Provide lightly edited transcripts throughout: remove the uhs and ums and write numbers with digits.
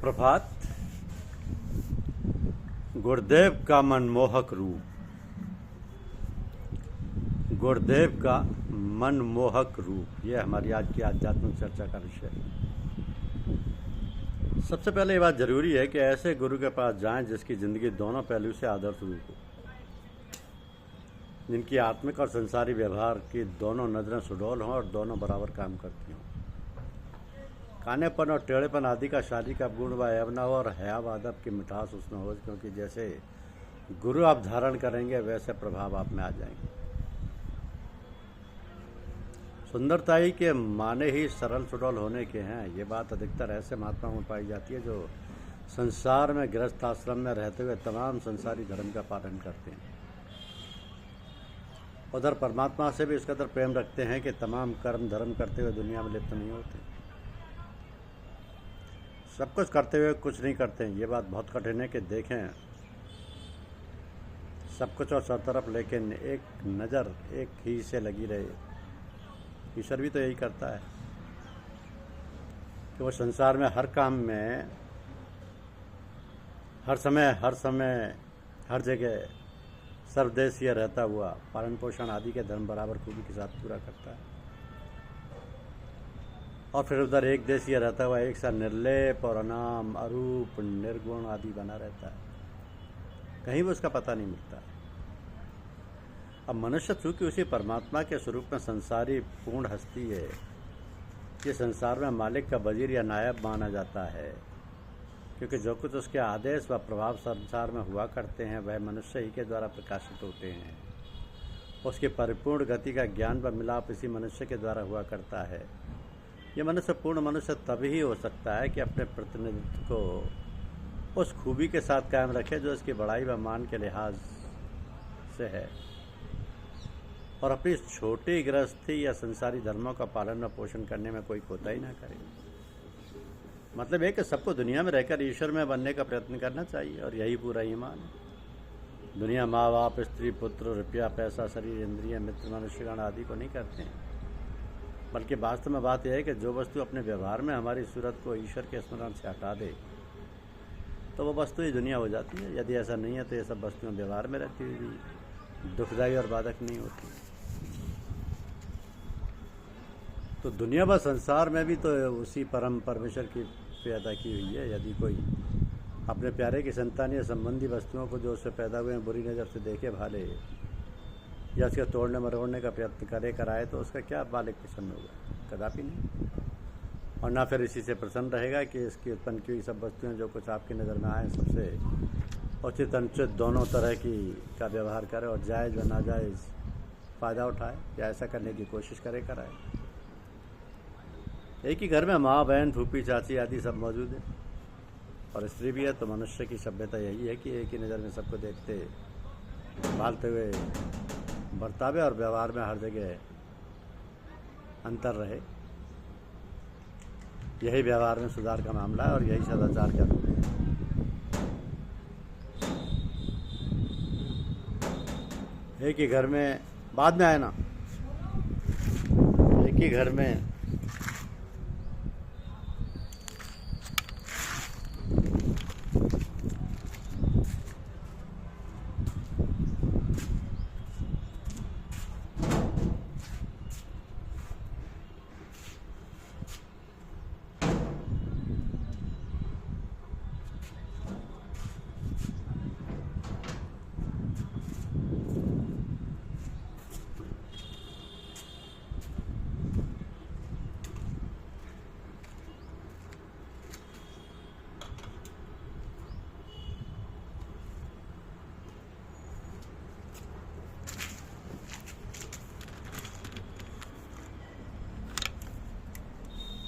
सुप्रभात। गुरुदेव का मनमोहक रूप, गुरुदेव का मनमोहक रूप, यह हमारी आज की आध्यात्मिक चर्चा का विषय है। सबसे पहले ये बात जरूरी है कि ऐसे गुरु के पास जाएं जिसकी जिंदगी दोनों पहलू से आदर्श रूप हो, जिनकी आत्मिक और संसारी व्यवहार की दोनों नजरें सुडौल हों और दोनों बराबर काम करती हों। कानेपन और टेढ़ेपन आदि का शारीरिक अवगुण व ऐब न हो और हया व अदब की मिठास उसमें हो, क्योंकि जैसे गुरु आप धारण करेंगे वैसे प्रभाव आप में आ जाएंगे। सुंदरता ही के माने ही सरल सुडौल होने के हैं। ये बात अधिकतर ऐसे महात्माओं में पाई जाती है जो संसार में गृहस्थ आश्रम में रहते हुए तमाम संसारी धर्म का पालन करते हैं। उधर परमात्मा से भी इस कदर प्रेम रखते हैं कि तमाम कर्म धर्म करते हुए दुनिया में लिप्त नहीं होते। सब कुछ करते हुए कुछ नहीं करते हैं। ये बात बहुत कठिन है कि देखें सब कुछ और सब तरफ, लेकिन एक नज़र एक ही से लगी रहे। ईश्वर भी तो यही करता है कि वो संसार में हर काम में हर समय हर जगह सर्वदेशीय रहता हुआ पालन पोषण आदि के धर्म बराबर खूबी के साथ पूरा करता है, और फिर उधर एक देशीय रहता हुआ एक सा निर्लेप और अनाम अरूप निर्गुण आदि बना रहता है। कहीं भी उसका पता नहीं मिलता है। अब मनुष्य चूंकि उसी परमात्मा के स्वरूप में संसारी पूर्ण हस्ती है, ये संसार में मालिक का वजीर या नायब माना जाता है, क्योंकि जो कुछ उसके आदेश व प्रभाव संसार में हुआ करते हैं वह मनुष्य ही के द्वारा प्रकाशित होते हैं। उसकी परिपूर्ण गति का ज्ञान व मिलाप इसी मनुष्य के द्वारा हुआ करता है। ये मनुष्य पूर्ण मनुष्य तभी ही हो सकता है कि अपने प्रतिनिधित्व को उस खूबी के साथ कायम रखे जो इसकी बड़ाई व मान के लिहाज से है, और अपनी छोटी गृहस्थी या संसारी धर्मों का पालन व पोषण करने में कोई कोताही ना करे। मतलब है कि सबको दुनिया में रहकर ईश्वर में बनने का प्रयत्न करना चाहिए, और यही पूरा ईमान है। दुनिया माँ बाप स्त्री पुत्र रुपया पैसा शरीर इंद्रिय मित्र मनुष्यगण आदि को नहीं करते हैं, बल्कि वास्तव में बात यह है कि जो वस्तु अपने व्यवहार में हमारी सूरत को ईश्वर के स्मरण से हटा दे तो वो वस्तु ही दुनिया हो जाती है। यदि ऐसा नहीं है तो ये सब वस्तुएं व्यवहार में रहती हुई भी दुखदायी और बाधक नहीं होती। तो दुनिया व संसार में भी तो उसी परम परमेश्वर की पैदा की हुई है। यदि कोई अपने प्यारे की संतान या संबंधी वस्तुओं को जो उससे पैदा हुए हैं बुरी नज़र से देखे भाले या उसके तोड़ने मरोड़ने का प्रयत्न कराए तो उसका क्या मालिक प्रसन्न होगा? कदापि नहीं। और ना फिर इसी से प्रसन्न रहेगा कि इसकी उत्पन्न की हुई सब वस्तुएं जो कुछ आपकी नज़र में आए सबसे उचित अनुचित दोनों तरह की का व्यवहार करे और जायज़ व नाजायज़ फ़ायदा उठाए या ऐसा करने की कोशिश कराए। एक ही घर में माँ बहन फूफी चाची आदि सब मौजूद है, और स्त्री भी है। तो मनुष्य की सभ्यता यही है कि एक ही नज़र में सबको देखते भालते हुए बर्तावे और व्यवहार में हर जगह अंतर रहे। यही व्यवहार में सुधार का मामला है और यही सदाचार का रूप है। एक ही घर में बाद में आए ना, एक ही घर में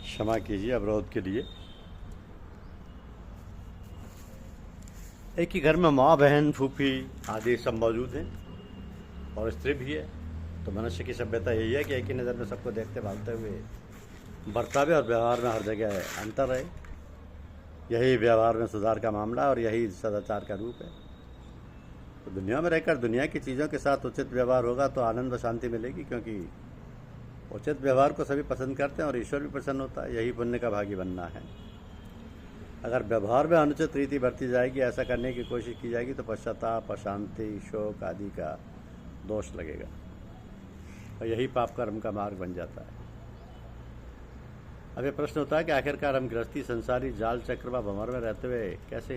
क्षमा कीजिए अवरोध के लिए। एक ही घर में माँ बहन फूफी आदि सब मौजूद हैं और स्त्री भी है। तो मनुष्य की सभ्यता यही है कि एक ही नज़र में सबको देखते भालते हुए बर्तावे और व्यवहार में हर जगह अंतर रहे। यही व्यवहार में सुधार का मामला और यही सदाचार का रूप है। तो दुनिया में रहकर दुनिया की चीज़ों के साथ उचित व्यवहार होगा तो आनंद व शांति मिलेगी, क्योंकि उचित व्यवहार को सभी पसंद करते हैं और ईश्वर भी प्रसन्न होता है। यही पुण्य का भागी बनना है। अगर व्यवहार में अनुचित रीति बरती जाएगी, ऐसा करने की कोशिश की जाएगी, तो पश्चाताप, अशांति, शोक आदि का दोष लगेगा और यही पाप कर्म का मार्ग बन जाता है। अब ये प्रश्न होता है कि आखिरकार हम गृहस्थी संसारी जाल चक्र व भंवर में रहते हुए कैसे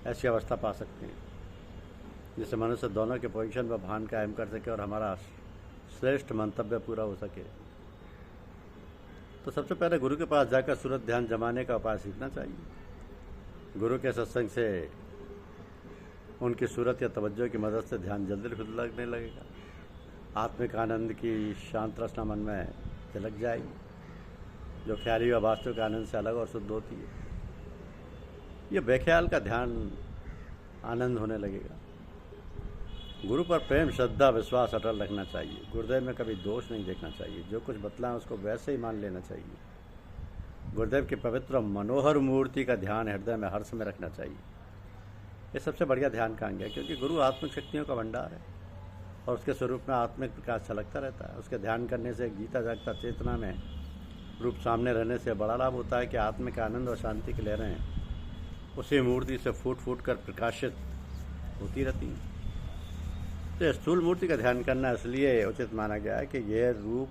ऐसी अवस्था पा सकते हैं जिससे मनुष्य दोनों के पोजीशन व भान कायम कर सके और हमारा श्रेष्ठ मंतव्य पूरा हो सके। तो सबसे पहले गुरु के पास जाकर सूरत ध्यान जमाने का उपाय सीखना चाहिए। गुरु के सत्संग से उनकी सूरत या तवज्जो की मदद से ध्यान जल्दी खुद लगने लगेगा। आत्मिक आनंद की शांत रचना मन में झलक जाएगी, जो ख्याली व वास्तविक आनंद से अलग और शुद्ध होती है। ये बेख्याल का ध्यान आनंद होने लगेगा। गुरु पर प्रेम, श्रद्धा, विश्वास अटल रखना चाहिए। गुरुदेव में कभी दोष नहीं देखना चाहिए। जो कुछ बतलाएं उसको वैसे ही मान लेना चाहिए। गुरुदेव की पवित्र मनोहर मूर्ति का ध्यान हृदय में हर्ष में रखना चाहिए। ये सबसे बढ़िया ध्यान का अंग है, क्योंकि गुरु आत्मिक शक्तियों का भंडार है और उसके स्वरूप में आत्मिक प्रकाश छलकता रहता है। उसके ध्यान करने से जीता जागता चेतना में रूप सामने रहने से बड़ा लाभ होता है कि आत्मिक आनंद और शांति की लहरें उसी मूर्ति से फूट फूट कर प्रकाशित होती रहती हैं। तो स्थूल मूर्ति का ध्यान करना इसलिए उचित माना गया है कि यह रूप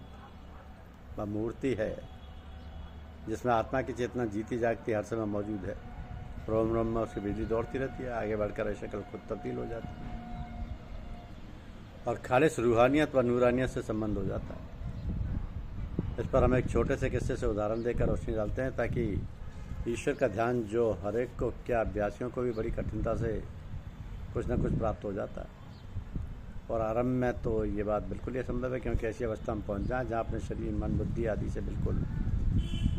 व मूर्ति है जिसमें आत्मा की चेतना जीती जागती हर समय मौजूद है। रोम रोम में उसकी बिजली दौड़ती रहती है, आगे बढ़कर शक्ल खुद तब्दील हो जाती है और खालिश रूहानियत व नूरानियत से संबंध हो जाता है। इस पर हम एक छोटे से किस्से से उदाहरण देकर रोशनी डालते हैं, ताकि ईश्वर का ध्यान जो हर एक को, क्या अभ्यासियों को भी बड़ी कठिनता से कुछ न कुछ प्राप्त हो जाता है। और आरंभ में तो ये बात बिल्कुल ही असंभव है, क्योंकि ऐसी अवस्था में पहुंच जाएं जहाँ अपने शरीर, मन, बुद्धि आदि से बिल्कुल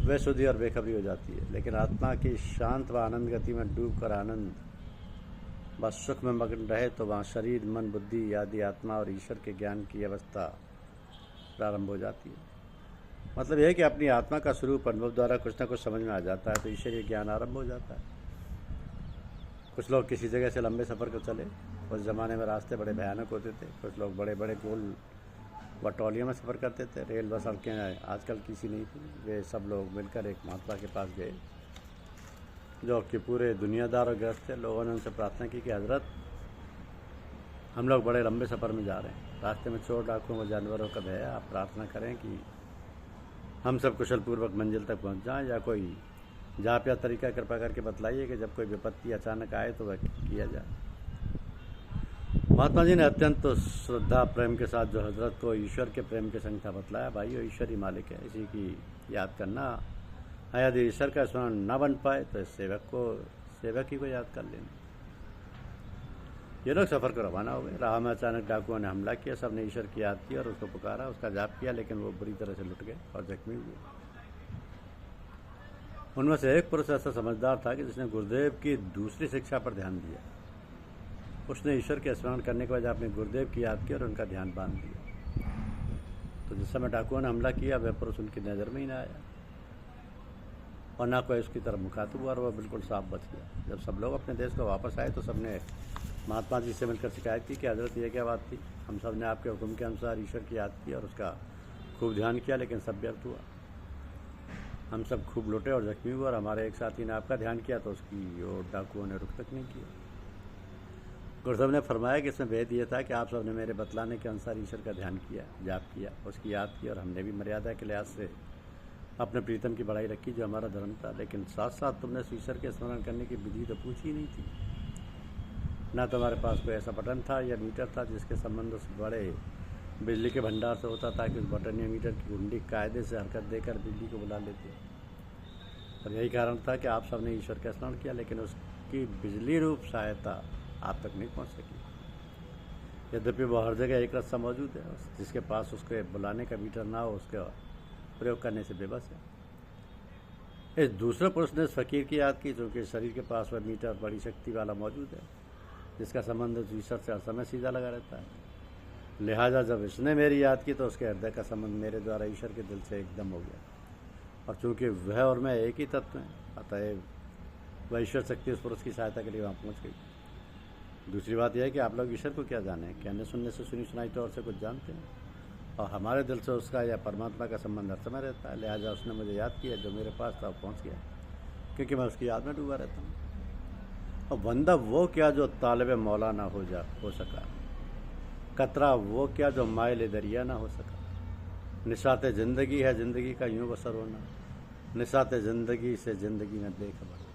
बेसुधी और बेखबरी हो जाती है। लेकिन आत्मा की शांत व आनंद गति में डूब कर आनंद बस सुख में मग्न रहे तो वहाँ शरीर, मन, बुद्धि आदि आत्मा और ईश्वर के ज्ञान की अवस्था प्रारंभ हो जाती है। मतलब यह है कि अपनी आत्मा का स्वरूप अनुभव द्वारा कुछ न कुछ समझ में आ जाता है, तो ईश्वरीय ज्ञान आरंभ हो जाता है। कुछ लोग किसी जगह से लंबे सफ़र को चले। उस ज़माने में रास्ते बड़े भयानक होते थे। कुछ लोग बड़े बड़े गोल बटोलियों में सफ़र करते थे। रेल व सड़कें आजकल किसी नहीं थी। वे सब लोग मिलकर एक महात्मा के पास गए, जो कि पूरे दुनियादार और ग्रस्त थे। लोगों ने उनसे प्रार्थना की कि हज़रत, हम लोग बड़े लंबे सफ़र में जा रहे हैं, रास्ते में चोर, डाकुओं व जानवरों का भय है। आप प्रार्थना करें कि हम सब कुशल पूर्वक मंजिल तक पहुंच जाएं, या कोई जाप या तरीका कृपा करके बतलाइए कि जब कोई विपत्ति अचानक आए तो वह किया जाए। महात्मा जी ने अत्यंत श्रद्धा प्रेम के साथ जो हजरत को ईश्वर के प्रेम के संग था बतलाया, भाई वो ईश्वर ही मालिक है, इसी की याद करना। यदि ईश्वर का स्मरण न बन पाए तो इस सेवक ही को याद कर लेना। ये लोग सफ़र को रवाना हो गए। राह में अचानक डाकुओं ने हमला किया। सबने ईश्वर की याद की और उसको पुकारा, उसका जाप किया, लेकिन वो बुरी तरह से लुट गए और जख्मी हुए। उनमें से एक पुरुष ऐसा समझदार था कि जिसने गुरुदेव की दूसरी शिक्षा पर ध्यान दिया। उसने ईश्वर के स्मरण करने के बाद अपने गुरुदेव की याद की और उनका ध्यान बांध दिया। तो जिस समय डाकुओं ने हमला किया, वह पुरुष उनकी नज़र में ही ना आया और ना कोई उसकी तरफ मुखातिब हुआ और वह बिल्कुल साफ बच गया। जब सब लोग अपने देश को वापस आए तो सबने महात्मा जी से मिलकर शिकायत की कि हजरत ये क्या बात थी। हम सब ने आपके हुक्म के अनुसार ईश्वर की याद की और उसका खूब ध्यान किया, लेकिन सब व्यर्थ हुआ। हम सब खूब लुटे और जख्मी हुए और हमारे एक साथी ने आपका ध्यान किया तो उसकी ओर डाकुओं ने रुख तक नहीं किया। गुरुदेव ने फरमाया कि इसमें भेद ये था कि आप सब ने मेरे बतलाने के अनुसार ईश्वर का ध्यान किया, जाप किया, उसकी याद की, और हमने भी मर्यादा के लिहाज से अपने प्रीतम की बढ़ाई रखी जो हमारा धर्म था। लेकिन साथ साथ तुमने ईश्वर के स्मरण करने की विधि तो पूछी नहीं थी। ना तुम्हारे पास कोई ऐसा बटन था या मीटर था जिसके संबंध उस बड़े बिजली के भंडार से होता था कि उस बटन या मीटर की कुंडी कायदे से हरकत देकर बिजली को बुला लेते। और यही कारण था कि आप सबने ईश्वर का स्मरण किया, लेकिन उसकी बिजली रूप सहायता आप तक नहीं पहुंच सकी। यद्यपि वो हर जगह एक रास्ता मौजूद है, जिसके पास उसके बुलाने का मीटर ना हो उसका प्रयोग करने से बेबस है। इस दूसरे पुरुष ने फकीर की याद की, जो कि शरीर के पास वह मीटर बड़ी शक्ति वाला मौजूद है, जिसका संबंध ईश्वर से हर समय सीधा लगा रहता है। लिहाजा जब इसने मेरी याद की तो उसके हृदय का संबंध मेरे द्वारा ईश्वर के दिल से एकदम हो गया। और चूँकि वह और मैं एक ही तत्व हैं, अतएव वह ईश्वर शक्ति उस पुरुष की सहायता के लिए वहाँ पहुँच गई। दूसरी बात यह है कि आप लोग ईश्वर को क्या जाने, कहने सुनने से सुनी सुनाई तौर से कुछ जानते हैं, और हमारे दिल से उसका या परमात्मा का संबंध हर समय रहता है। लिहाजा उसने मुझे याद किया, जो मेरे पास था वो पहुँच गया। क्योंकि मैं उसकी याद में डूबा रहता हूँ। और बंदा वो क्या जो तालिब मौला ना हो सका, कतरा वो क्या जो माइल दरिया ना हो सका। निशात ज़िंदगी है ज़िंदगी का यूं बसर होना, निशात ज़िंदगी से ज़िंदगी में देख बड़ा।